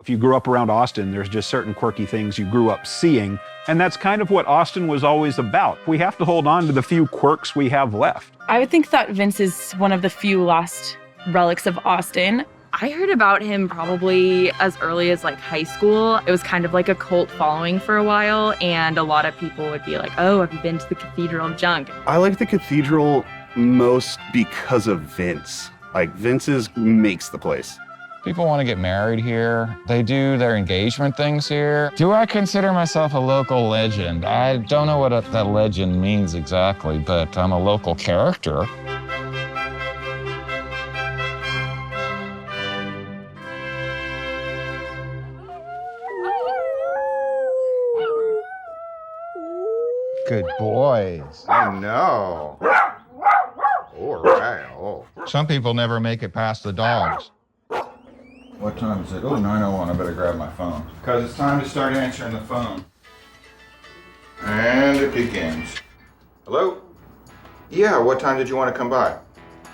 If you grew up around Austin, there's just certain quirky things you grew up seeing, and that's kind of what Austin was always about. We have to hold on to the few quirks we have left. I would think that Vince is one of the few lost relics of Austin. I heard about him probably as early as like high school. It was kind of like a cult following for a while, and a lot of people would be like, oh, have you been to the Cathedral of Junk? I like the cathedral most because of Vince. Like, Vince's makes the place. People want to get married here. They do their engagement things here. Do I consider myself a local legend? I don't know what that legend means exactly, but I'm a local character. Good boys. I know. All right. Oh. Some people never make it past the dogs. What time is it? Oh, 9:01. I better grab my phone. Because it's time to start answering the phone. And it begins. Hello? Yeah, what time did you want to come by?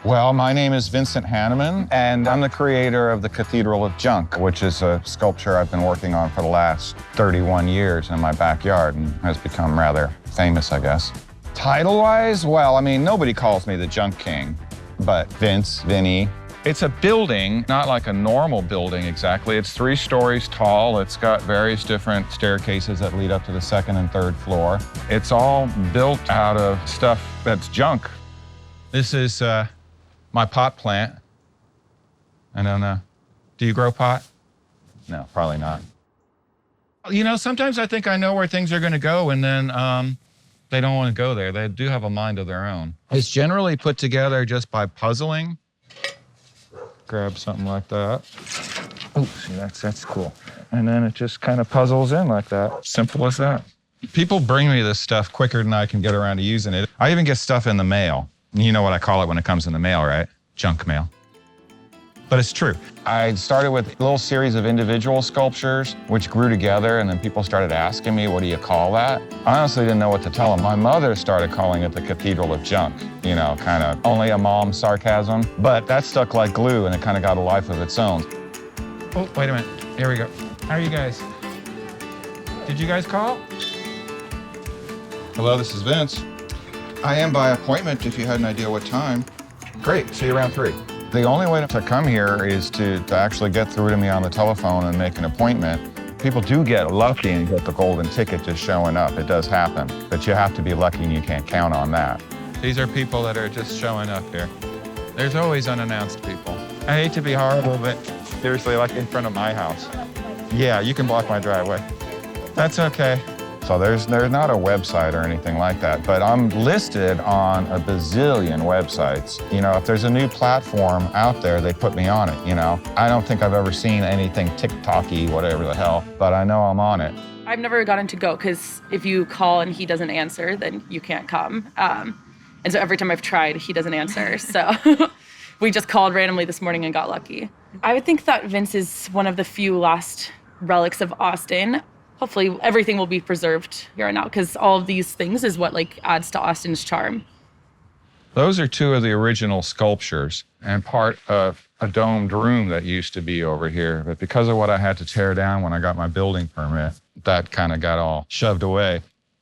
Well, my name is Vincent Hanneman, and I'm the creator of the Cathedral of Junk, which is a sculpture I've been working on for the last 31 years in my backyard and has become rather famous, I guess. Title-wise, well, I mean, nobody calls me the Junk King, but Vince, Vinny. It's a building, not like a normal building exactly. It's 3 stories tall. It's got various different staircases that lead up to the 2nd and 3rd floor. It's all built out of stuff that's junk. This is my pot plant. I don't know. Do you grow pot? No, probably not. You know, sometimes I think I know where things are going to go, and then they don't want to go there. They do have a mind of their own. It's generally put together just by puzzling. Grab something like that. Oh, see, that's cool. And then it just kind of puzzles in like that. Simple as that. People bring me this stuff quicker than I can get around to using it. I even get stuff in the mail. You know what I call it when it comes in the mail, right? Junk mail. But it's true. I started with a little series of individual sculptures, which grew together, and then people started asking me, what do you call that? I honestly didn't know what to tell them. My mother started calling it the Cathedral of Junk, you know, kind of only a mom's sarcasm. But that stuck like glue, and it kind of got a life of its own. Oh, wait a minute. Here we go. How are you guys? Did you guys call? Hello, this is Vince. I am by appointment if you had an idea what time. Great, see you around 3. The only way to come here is to actually get through to me on the telephone and make an appointment. People do get lucky and get the golden ticket just showing up. It does happen, but you have to be lucky and you can't count on that. These are people that are just showing up here. There's always unannounced people. I hate to be horrible, but seriously, like in front of my house. Yeah, you can block my driveway. That's okay. So there's not a website or anything like that, but I'm listed on a bazillion websites. You know, if there's a new platform out there, they put me on it, you know. I don't think I've ever seen anything TikTok-y, whatever the hell, but I know I'm on it. I've never gotten to go because if you call and he doesn't answer, then you can't come. And so every time I've tried, he doesn't answer. So we just called randomly this morning and got lucky. I would think that Vince is one of the few lost relics of Austin. Hopefully everything will be preserved here and now because all of these things is what like adds to Austin's charm. Those are 2 of the original sculptures and part of a domed room that used to be over here. But because of what I had to tear down when I got my building permit, that kind of got all shoved away.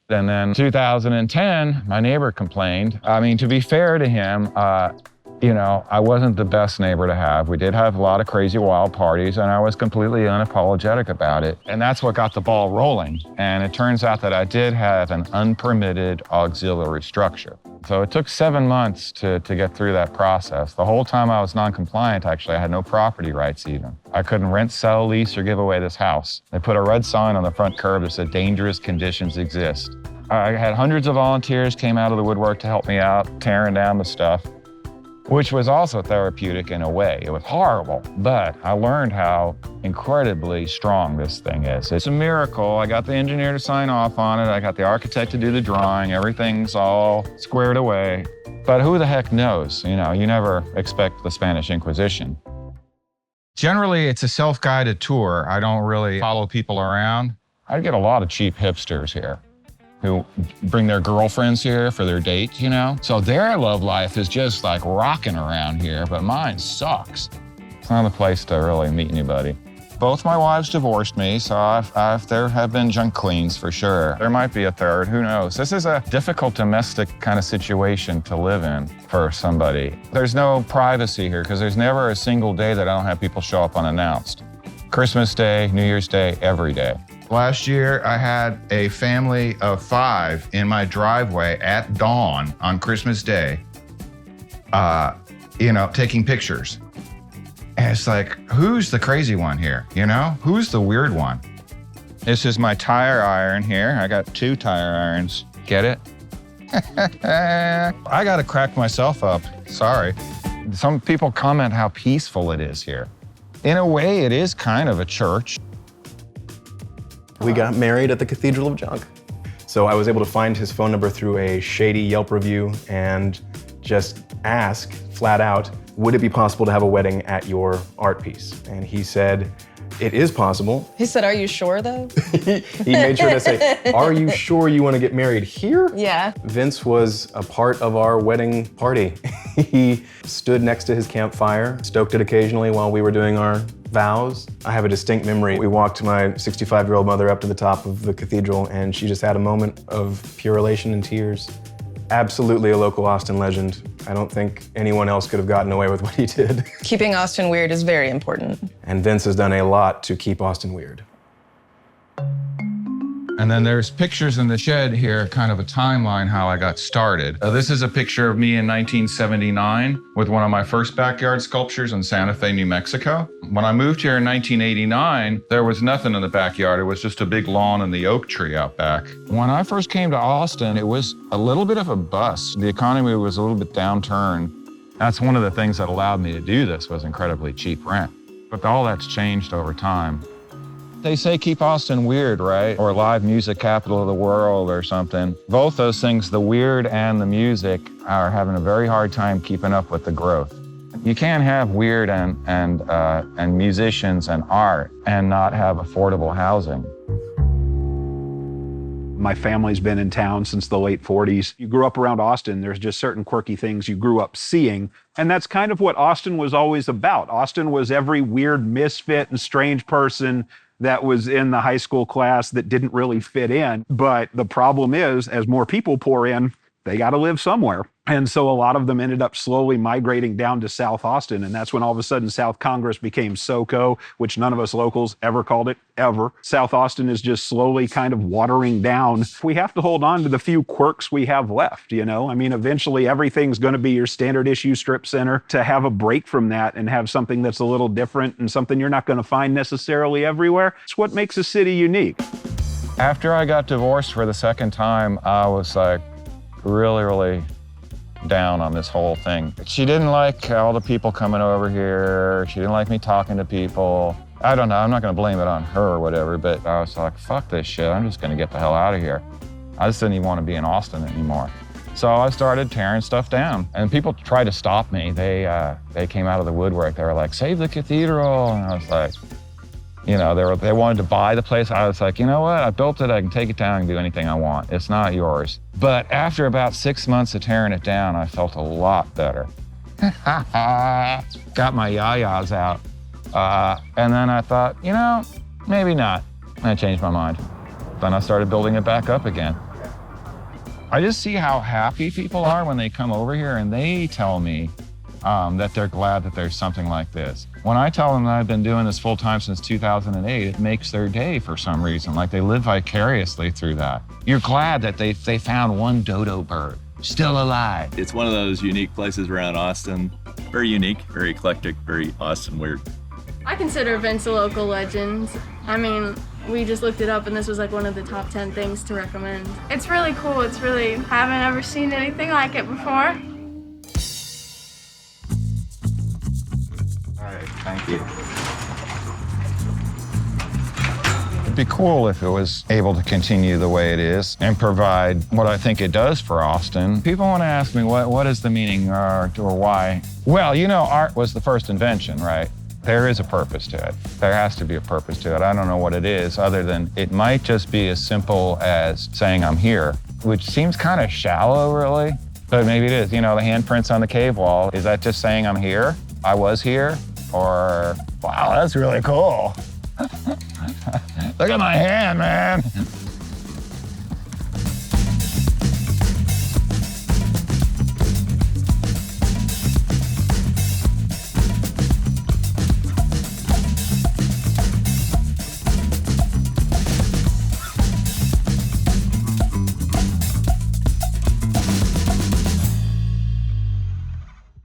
And then 2010, my neighbor complained. I mean, to be fair to him, you know, I wasn't the best neighbor to have. We did have a lot of crazy wild parties, and I was completely unapologetic about it. And that's what got the ball rolling. And it turns out that I did have an unpermitted auxiliary structure. So it took 7 months to get through that process. The whole time I was non-compliant, actually, I had no property rights even. I couldn't rent, sell, lease, or give away this house. They put a red sign on the front curb that said, dangerous conditions exist. I had hundreds of volunteers came out of the woodwork to help me out, tearing down the stuff, which was also therapeutic in a way. It was horrible, but I learned how incredibly strong this thing is. It's a miracle. I got the engineer to sign off on it. I got the architect to do the drawing. Everything's all squared away. But who the heck knows? You know, you never expect the Spanish Inquisition. Generally, it's a self-guided tour. I don't really follow people around. I get a lot of cheap hipsters here who bring their girlfriends here for their date, you know? So their love life is just like rocking around here, but mine sucks. It's not a place to really meet anybody. Both my wives divorced me, so there have been junk cleans for sure. There might be a third, who knows? This is a difficult domestic kind of situation to live in for somebody. There's no privacy here because there's never a single day that I don't have people show up unannounced. Christmas Day, New Year's Day, every day. Last year, I had a family of 5 in my driveway at dawn on Christmas Day, taking pictures. And it's like, who's the crazy one here, Who's the weird one? This is my tire iron here. I got 2 tire irons. Get it? I gotta crack myself up. Sorry. Some people comment how peaceful it is here. In a way, it is kind of a church. We got married at the Cathedral of Junk. So I was able to find his phone number through a shady Yelp review and just ask flat out, would it be possible to have a wedding at your art piece? And he said, it is possible. He said, are you sure though? He made sure to say, are you sure you want to get married here? Yeah. Vince was a part of our wedding party. He stood next to his campfire, stoked it occasionally while we were doing our vows. I have a distinct memory. We walked my 65-year-old mother up to the top of the cathedral and she just had a moment of pure elation and tears. Absolutely a local Austin legend. I don't think anyone else could have gotten away with what he did. Keeping Austin weird is very important. And Vince has done a lot to keep Austin weird. And then there's pictures in the shed here, kind of a timeline how I got started. This is a picture of me in 1979 with one of my first backyard sculptures in Santa Fe, New Mexico. When I moved here in 1989, there was nothing in the backyard. It was just a big lawn and the oak tree out back. When I first came to Austin, it was a little bit of a bust. The economy was a little bit downturned. That's one of the things that allowed me to do this was incredibly cheap rent. But all that's changed over time. They say keep Austin weird, right? Or live music capital of the world or something. Both those things, the weird and the music, are having a very hard time keeping up with the growth. You can't have weird and musicians and art and not have affordable housing. My family's been in town since the late 40s. You grew up around Austin, there's just certain quirky things you grew up seeing. And that's kind of what Austin was always about. Austin was every weird misfit and strange person that was in the high school class that didn't really fit in. But the problem is, as more people pour in, they got to live somewhere. And so a lot of them ended up slowly migrating down to South Austin. And that's when all of a sudden South Congress became SoCo, which none of us locals ever called it, ever. South Austin is just slowly kind of watering down. We have to hold on to the few quirks we have left, I mean, eventually everything's going to be your standard issue strip center. To have a break from that and have something that's a little different and something you're not going to find necessarily everywhere, it's what makes a city unique. After I got divorced for the second time, I was like really down on this whole thing. She didn't like all the people coming over here. She didn't like me talking to people. I don't know, I'm not gonna blame it on her or whatever, but I was like, fuck this shit, I'm just gonna get the hell out of here. I just didn't even want to be in Austin anymore. So I started tearing stuff down. And people tried to stop me. They came out of the woodwork. They were like, save the cathedral. And I was like, they wanted to buy the place. I was like, you know what? I built it. I can take it down and do anything I want. It's not yours. But after about 6 months of tearing it down, I felt a lot better. Got my yayas out. And then I thought, maybe not. And I changed my mind. Then I started building it back up again. I just see how happy people are when they come over here and they tell me that they're glad that there's something like this. When I tell them that I've been doing this full time since 2008, it makes their day for some reason. Like they live vicariously through that. You're glad that they found one dodo bird still alive. It's one of those unique places around Austin. Very unique, very eclectic, very Austin weird. I consider Vince a local legend. I mean, we just looked it up and this was like one of the top 10 things to recommend. It's really cool. I haven't ever seen anything like it before. All right, thank you. It'd be cool if it was able to continue the way it is and provide what I think it does for Austin. People want to ask me, what is the meaning or why? Well, art was the first invention, right? There is a purpose to it. There has to be a purpose to it. I don't know what it is other than it might just be as simple as saying I'm here, which seems kind of shallow really, but maybe it is. The handprints on the cave wall, is that just saying I'm here? I was here? Or, wow, that's really cool. Look at my hand, man.